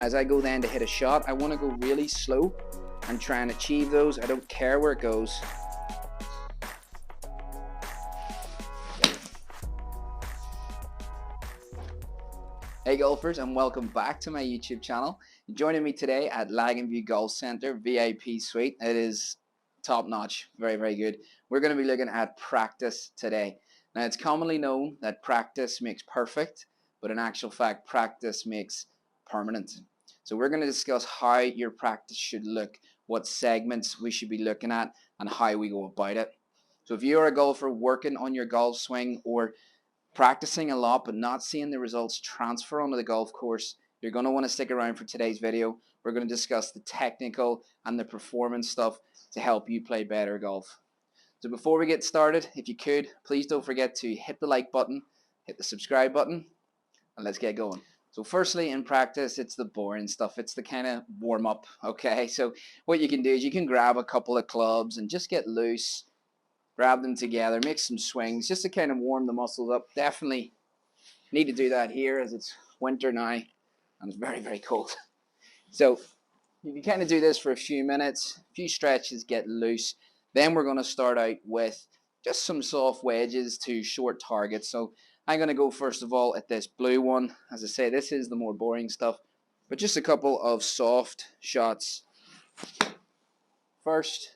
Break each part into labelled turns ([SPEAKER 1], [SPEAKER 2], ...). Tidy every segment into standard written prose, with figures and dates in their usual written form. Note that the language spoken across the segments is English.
[SPEAKER 1] As I go then to hit a shot, I want to go really slow and try and achieve those. I don't care where it goes. Hey golfers, and welcome back to my YouTube channel. Joining me today at View Golf Center VIP Suite. It is top notch, very, very good. We're going to be looking at practice today. Now, it's commonly known that practice makes perfect, but in actual fact, practice makes permanent. So we're going to discuss how your practice should look, what segments we should be looking at, and how we go about it. So if you're a golfer working on your golf swing or practicing a lot but not seeing the results transfer onto the golf course, you're going to want to stick around for today's video. We're going to discuss the technical and the performance stuff to help you play better golf. So before we get started, if you could, please don't forget to hit the like button, hit the subscribe button, and let's get going. So firstly, in practice, it's the boring stuff. It's the kind of warm-up, okay? So what you can do is you can grab a couple of clubs and just get loose, grab them together, make some swings, just to kind of warm the muscles up. Definitely need to do that here as it's winter now and it's very, very cold. So you can kind of do this for a few minutes, a few stretches, get loose. Then we're going to start out with just some soft wedges to short targets. So I'm going to go first of all at this blue one. As I say, this is the more boring stuff, but just a couple of soft shots. First,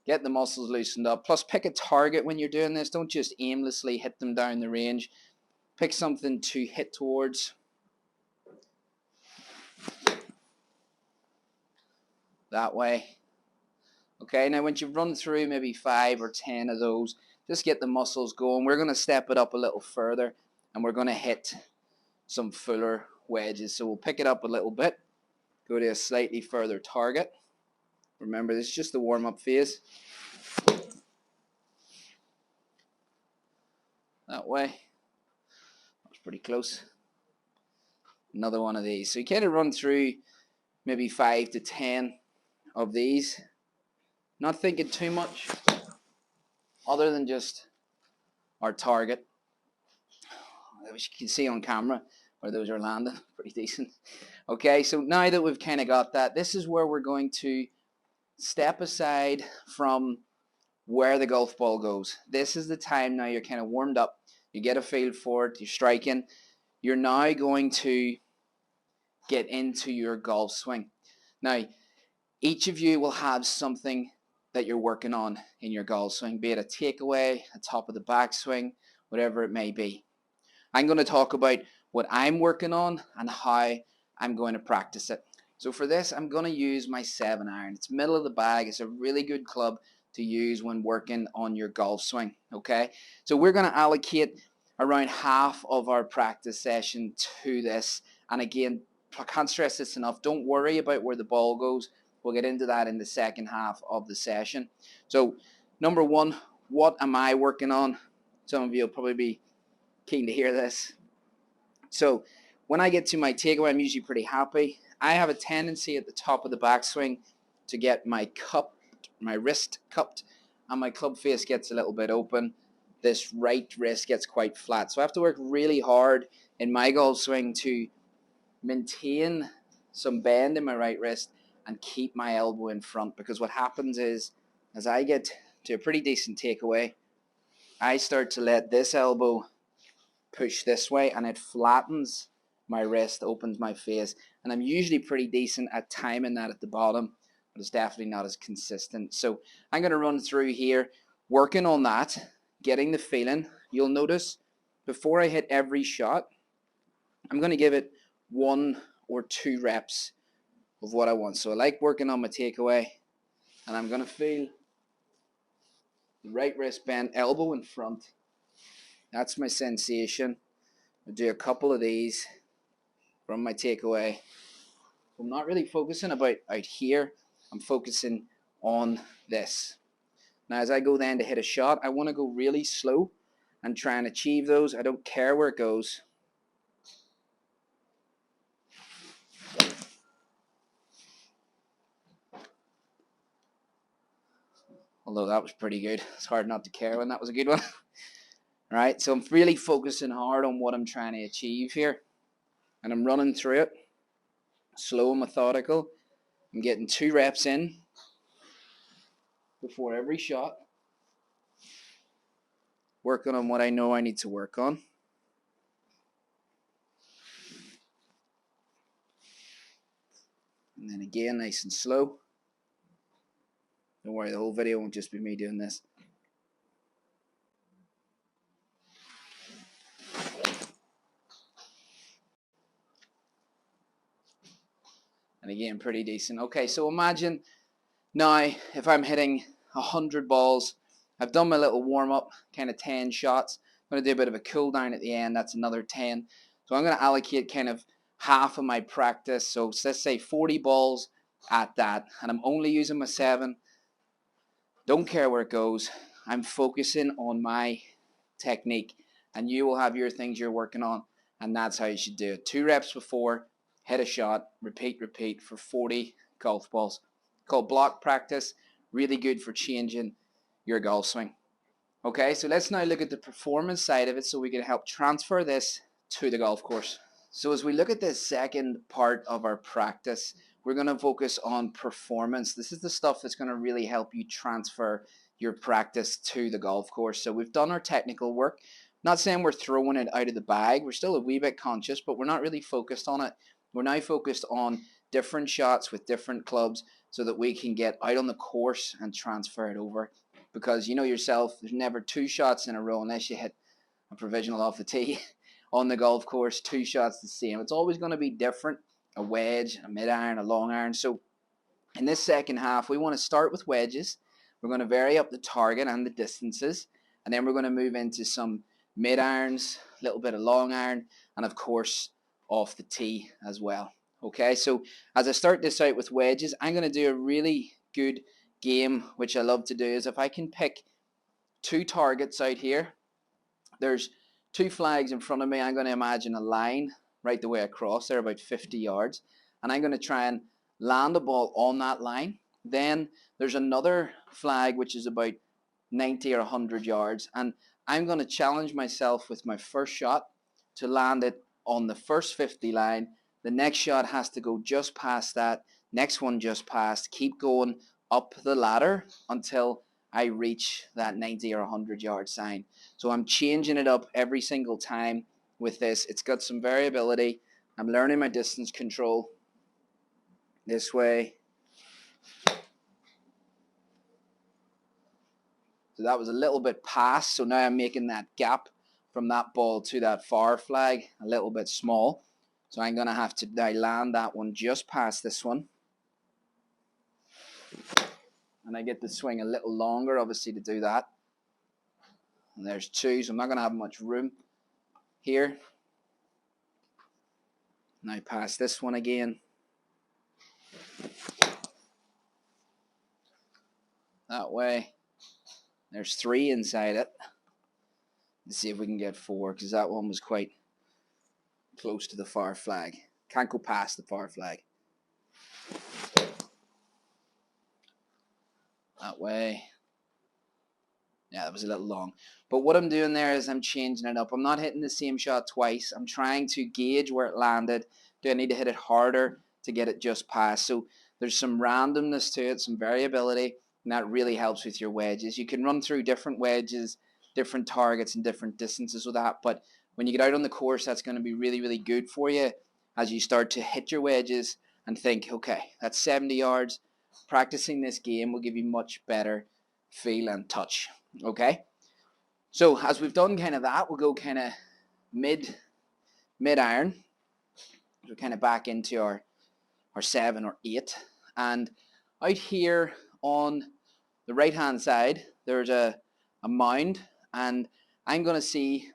[SPEAKER 1] get the muscles loosened up. Plus, pick a target when you're doing this. Don't just aimlessly hit them down the range. Pick something to hit towards. That way. Okay, now once you've run through maybe 5 or 10 of those, just get the muscles going. We're going to step it up a little further, and we're going to hit some fuller wedges. So we'll pick it up a little bit, go to a slightly further target. Remember, this is just the warm-up phase. That way. That's pretty close. Another one of these. So you kind of run through maybe 5 to 10 of these. Not thinking too much other than just our target. As you can see on camera where those are landing, pretty decent. Okay, so now that we've kind of got that, this is where we're going to step aside from where the golf ball goes. This is the time now you're kind of warmed up. You get a feel for it, you're striking. You're now going to get into your golf swing. Now, each of you will have something that you're working on in your golf swing, be it a takeaway, a top of the backswing, whatever it may be. I'm going to talk about what I'm working on and how I'm going to practice it. So for this, I'm going to use my 7-iron. It's middle of the bag. It's a really good club to use when working on your golf swing, okay? So we're going to allocate around half of our practice session to this. And again, I can't stress this enough. Don't worry about where the ball goes. We'll get into that in the second half of the session. So number one, what am I working on? Some of you will probably be keen to hear this. So when I get to my takeaway, I'm usually pretty happy. I have a tendency at the top of the backswing to get my wrist cupped, and my club face gets a little bit open. This right wrist gets quite flat. So I have to work really hard in my golf swing to maintain some bend in my right wrist and keep my elbow in front, because what happens is as I get to a pretty decent takeaway, I start to let this elbow push this way and it flattens my wrist, opens my face, and I'm usually pretty decent at timing that at the bottom, but it's definitely not as consistent. So I'm going to run through here, working on that, getting the feeling. You'll notice before I hit every shot, I'm going to give it 1 or 2 reps of what I want. So I like working on my takeaway, and I'm going to feel the right wrist bend, elbow in front. That's my sensation. I'll do a couple of these from my takeaway. I'm not really focusing out here. I'm focusing on this. Now as I go then to hit a shot, I want to go really slow and try and achieve those. I don't care where it goes. Although that was pretty good. It's hard not to care when that was a good one. All right, so I'm really focusing hard on what I'm trying to achieve here. And I'm running through it. slow and methodical. I'm getting 2 reps in before every shot, working on what I know I need to work on. And then again, nice and slow. Don't worry, the whole video won't just be me doing this. And again, pretty decent. Okay, so imagine now if I'm hitting 100 balls, I've done my little warm-up, kind of 10 shots. I'm going to do a bit of a cool down at the end. That's another 10. So I'm going to allocate kind of half of my practice. So let's say 40 balls at that. And I'm only using my 7. Don't care where it goes. I'm focusing on my technique. And you will have your things you're working on. And that's how you should do it. 2 reps before, hit a shot, repeat for 40 golf balls. Called block practice. Really good for changing your golf swing. Okay, so let's now look at the performance side of it so we can help transfer this to the golf course. So as we look at this second part of our practice, we're going to focus on performance. This is the stuff that's going to really help you transfer your practice to the golf course. So we've done our technical work. Not saying we're throwing it out of the bag. We're still a wee bit conscious, but we're not really focused on it. We're now focused on different shots with different clubs so that we can get out on the course and transfer it over. Because you know yourself, there's never 2 shots in a row unless you hit a provisional off the tee on the golf course, 2 shots the same. It's always going to be different, a wedge, a mid-iron, a long iron. So in this second half, we want to start with wedges. We're going to vary up the target and the distances, and then we're going to move into some mid-irons, a little bit of long iron, and of course off the tee as well. Okay, so as I start this out with wedges, I'm going to do a really good game, which I love to do, is if I can pick 2 targets out here, there's 2 flags in front of me. I'm going to imagine a line right the way across. They're about 50 yards. And I'm going to try and land a ball on that line. Then there's another flag which is about 90 or 100 yards. And I'm going to challenge myself with my first shot to land it on the first 50 line. The next shot has to go just past that. Next one just past. Keep going up the ladder until I reach that 90 or 100 yard sign. So I'm changing it up every single time with this. It's got some variability. I'm learning my distance control this way. So that was a little bit past. So now I'm making that gap from that ball to that far flag a little bit small. So I'm going to have to now land that one just past this one. And I get the swing a little longer, obviously, to do that. And there's 2, so I'm not going to have much room here. Now pass this one again. That way. There's 3 inside it. Let's see if we can get 4, because that one was quite close to the far flag. Can't go past the far flag. That way. Yeah, that was a little long. But what I'm doing there is I'm changing it up. I'm not hitting the same shot twice. I'm trying to gauge where it landed. Do I need to hit it harder to get it just past? So there's some randomness to it, some variability, and that really helps with your wedges. You can run through different wedges, different targets, and different distances with that. But when you get out on the course, that's going to be really, really good for you as you start to hit your wedges and think, okay, that's 70 yards. Practicing this game will give you much better feel and touch. Okay, so as we've done kind of that, we'll go kind of mid-iron. We're kind of back into our 7 or 8. And out here on the right-hand side, there's a mound. And I'm going to see,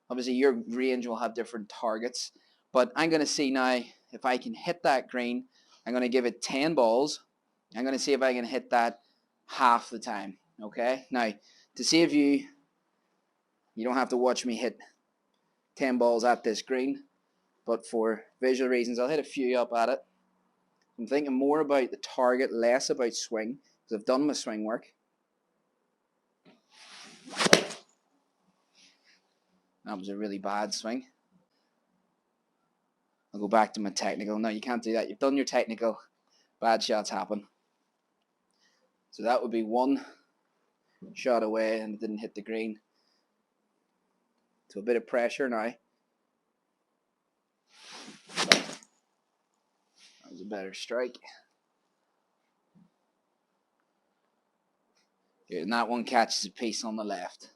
[SPEAKER 1] obviously your range will have different targets. But I'm going to see now if I can hit that green. I'm going to give it 10 balls. I'm going to see if I can hit that half the time. Okay, now to see if you don't have to watch me hit 10 balls at this green, but for visual reasons, I'll hit a few up at it. I'm thinking more about the target, less about swing, because I've done my swing work. That was a really bad swing. I'll go back to my technical. No, you can't do that. You've done your technical. Bad shots happen. So that would be one shot away and it didn't hit the green. So a bit of pressure now. That was a better strike. And that one catches a piece on the left.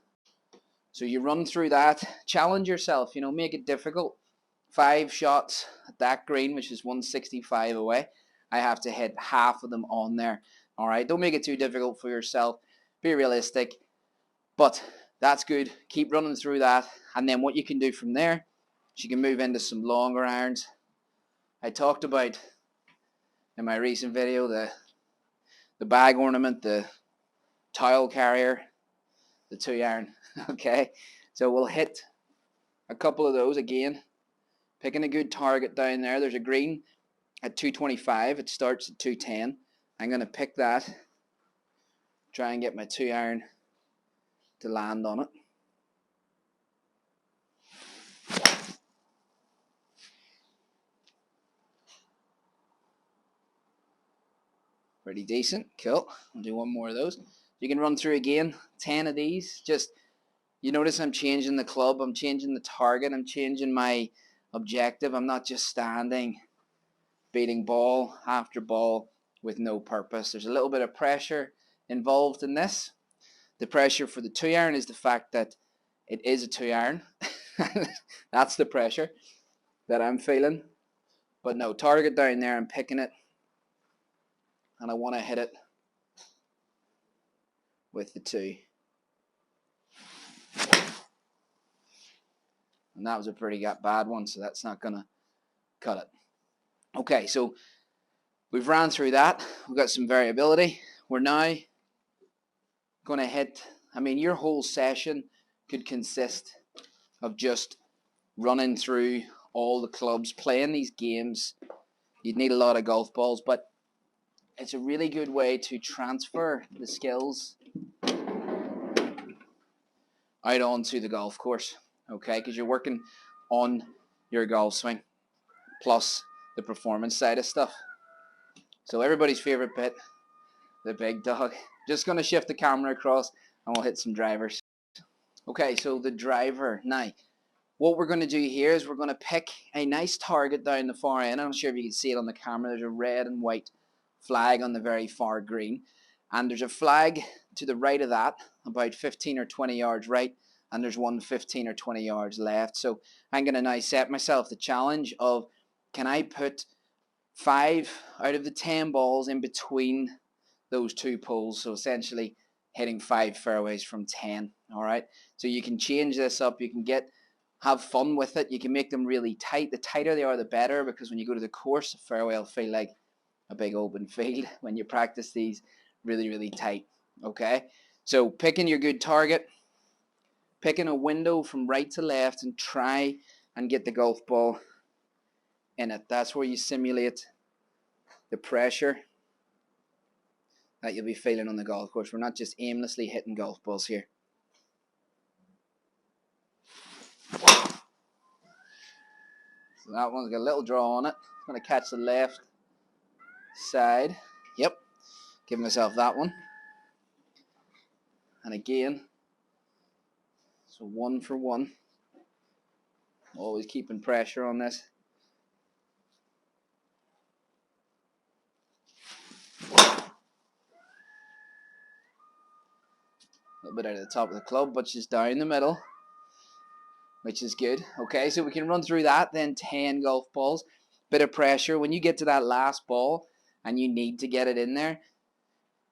[SPEAKER 1] So you run through that, challenge yourself, make it difficult. 5 shots at that green, which is 165 away. I have to hit half of them on there. All right, don't make it too difficult for yourself. Be realistic, but that's good. Keep running through that, and then what you can do from there is you can move into some longer irons. I talked about in my recent video the bag ornament, the towel carrier, the 2-iron. Okay, so we'll hit a couple of those again, picking a good target down there. There's a green at 225. It starts at 210. I'm going to pick that, try and get my 2-iron to land on it. Pretty decent. Cool. I'll do one more of those. You can run through again 10 of these. Just, you notice I'm changing the club, I'm changing the target, I'm changing my objective. I'm not just standing beating ball after ball with no purpose. There's a little bit of pressure involved in this. The pressure for the 2-iron is the fact that it is a 2-iron. That's the pressure that I'm feeling. But no, target down there, I'm picking it. And I want to hit it with the 2. And that was a pretty bad one, so that's not going to cut it. Okay, so we've ran through that. We've got some variability. We're now going to hit, your whole session could consist of just running through all the clubs, playing these games. You'd need a lot of golf balls, but it's a really good way to transfer the skills out onto the golf course, okay? Because you're working on your golf swing, plus the performance side of stuff. So everybody's favorite bit, the big dog. Just going to shift the camera across and we'll hit some drivers. Okay, so the driver. Now, what we're going to do here is we're going to pick a nice target down the far end. I'm not sure if you can see it on the camera. There's a red and white flag on the very far green. And there's a flag to the right of that, about 15 or 20 yards right. And there's one 15 or 20 yards left. So I'm going to now set myself the challenge of, can I put 5 out of the 10 balls in between those 2 poles? So essentially hitting 5 fairways from 10. All right. So you can change this up. You can have fun with it. You can make them really tight. The tighter they are, the better, because when you go to the course, the fairway will feel like a big open field when you practice these really, really tight. Okay. So picking your good target, picking a window from right to left, and try and get the golf ball in it. That's where you simulate the pressure that you'll be feeling on the golf course. We're not just aimlessly hitting golf balls here. So that one's got a little draw on it. It's going to catch the left side. Yep. Give myself that one. And again, so 1 for 1. Always keeping pressure on this. A little bit out of the top of the club, but just down the middle, which is good. Okay, so we can run through that, then 10 golf balls. Bit of pressure. When you get to that last ball and you need to get it in there,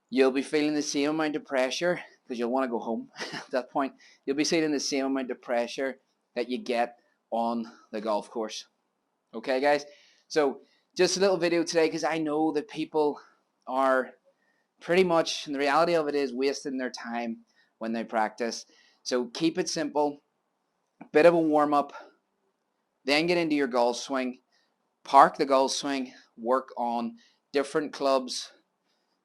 [SPEAKER 1] you'll be feeling the same amount of pressure, because you'll want to go home at that point. You'll be feeling the same amount of pressure that you get on the golf course. Okay, guys? So just a little video today, because I know that people are pretty much, and the reality of it is, wasting their time when they practice. So keep it simple. A bit of a warm-up. Then get into your golf swing. Park the golf swing. Work on different clubs.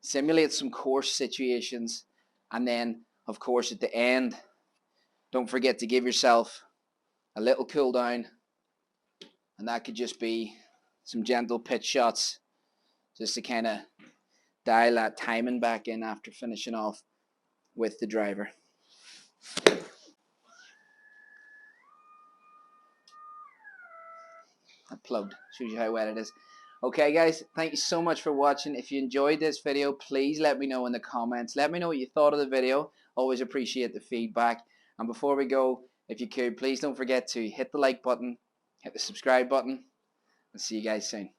[SPEAKER 1] Simulate some course situations. And then, of course, at the end, don't forget to give yourself a little cool down And that could just be some gentle pitch shots just to kind of dial that timing back in after finishing off with the driver. That plugged, shows you how wet it is. Okay guys, thank you so much for watching. If you enjoyed this video, please let me know in the comments. Let me know what you thought of the video. Always appreciate the feedback. And before we go, if you could, please don't forget to hit the like button, hit the subscribe button, and see you guys soon.